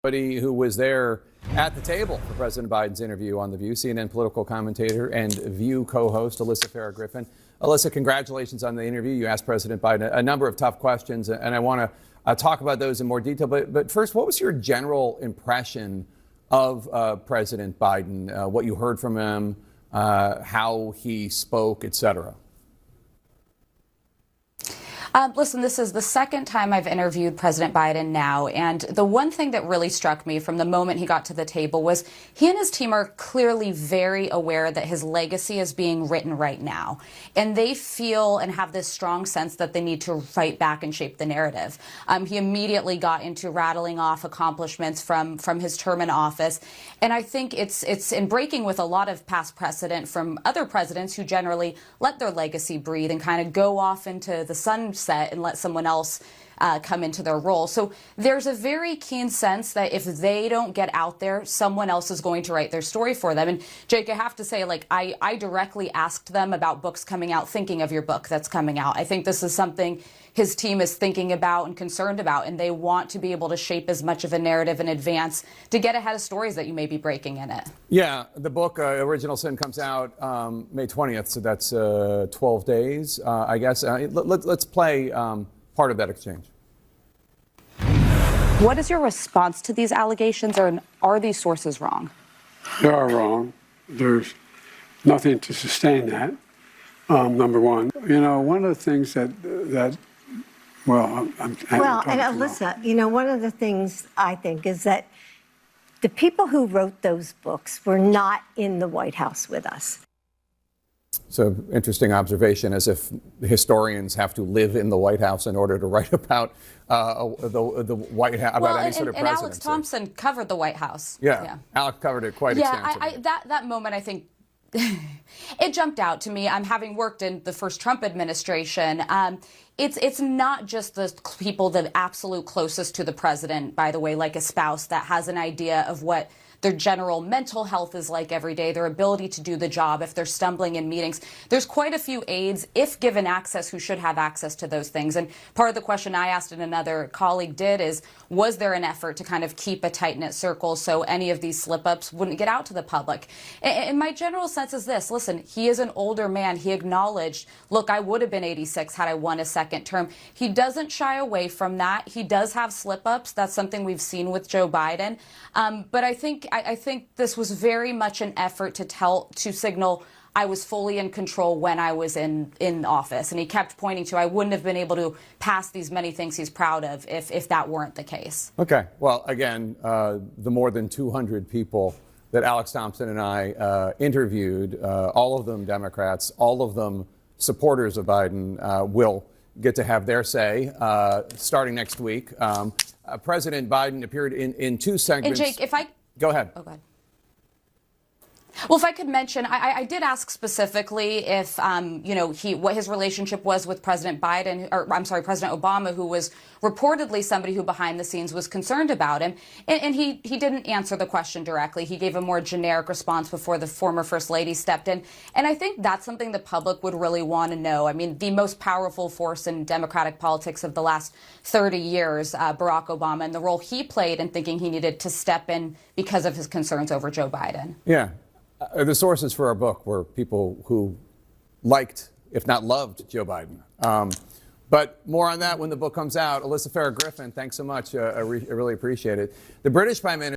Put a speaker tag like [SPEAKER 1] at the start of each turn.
[SPEAKER 1] Somebody who was there at the table for President Biden's interview on The View, CNN political commentator and View co-host Alyssa Farah Griffin. Alyssa, congratulations on the interview. You asked President Biden a number of tough questions, and I want to talk about those in more detail. But first, what was your general impression of President Biden, what you heard from him, how he spoke, et cetera?
[SPEAKER 2] Listen, this is the second time I've interviewed President Biden now, and the one thing that really struck me from the moment he got to the table was he and his team are clearly very aware that his legacy is being written right now, and they feel and have this strong sense that they need to fight back and shape the narrative. He immediately got into rattling off accomplishments from his term in office, and I think it's in breaking with a lot of past precedent from other presidents who generally let their legacy breathe and kind of go off into the sunset and let someone else come into their role. So there's a very keen sense that if they don't get out there, someone else is going to write their story for them. And Jake, I have to say, I directly asked them about books coming out, thinking of your book that's coming out. I think this is something his team is thinking about and concerned about, and they want to be able to shape as much of a narrative in advance to get ahead of stories that you may be breaking in it.
[SPEAKER 1] Yeah, the book, Original Sin, comes out May 20th, so that's 12 days, I guess. Let's play part of that exchange.
[SPEAKER 2] What is your response to these allegations, or are these sources wrong?
[SPEAKER 3] They are wrong. There's nothing to sustain that, number one. You know, one of the things and
[SPEAKER 4] Alyssa, you know, one of the things I think is that the people who wrote those books were not in the White House with us.
[SPEAKER 1] So interesting observation, as if historians have to live in the White House in order to write about the White House, about any sort of presidency.
[SPEAKER 2] And Alex Thompson covered the White House.
[SPEAKER 1] Yeah. Alex covered it quite extensively.
[SPEAKER 2] That moment, I think, it jumped out to me. Having worked in the first Trump administration, it's not just the people that absolute closest to the president, by the way, like a spouse that has an idea of what their general mental health is like every day, their ability to do the job, if they're stumbling in meetings. There's quite a few aides, if given access, who should have access to those things. And part of the question I asked and another colleague did is, was there an effort to kind of keep a tight-knit circle so any of these slip-ups wouldn't get out to the public? And my general sense is this: listen, he is an older man. He acknowledged, look, I would have been 86 had I won a second term. He doesn't shy away from that. He does have slip-ups. That's something we've seen with Joe Biden. But I think this was very much an effort to signal I was fully in control when I was in office. And he kept pointing to, I wouldn't have been able to pass these many things he's proud of if that weren't the case.
[SPEAKER 1] Okay. Well, again, the more than 200 people that Alex Thompson and I interviewed, all of them Democrats, all of them supporters of Biden, will get to have their say starting next week. President Biden appeared in two segments.
[SPEAKER 2] And Jake, if I...
[SPEAKER 1] Go ahead.
[SPEAKER 2] Oh, go ahead. Well, if I could mention, I did ask specifically if, what his relationship was with President Biden, or I'm sorry, President Obama, who was reportedly somebody who behind the scenes was concerned about him. And he didn't answer the question directly. He gave a more generic response before the former First Lady stepped in. And I think that's something the public would really want to know. I mean, the most powerful force in Democratic politics of the last 30 years, Barack Obama, and the role he played in thinking he needed to step in because of his concerns over Joe Biden.
[SPEAKER 1] Yeah. The sources for our book were people who liked, if not loved, Joe Biden. But more on that when the book comes out. Alyssa Farah Griffin, thanks so much. I really appreciate it. The British Prime Minister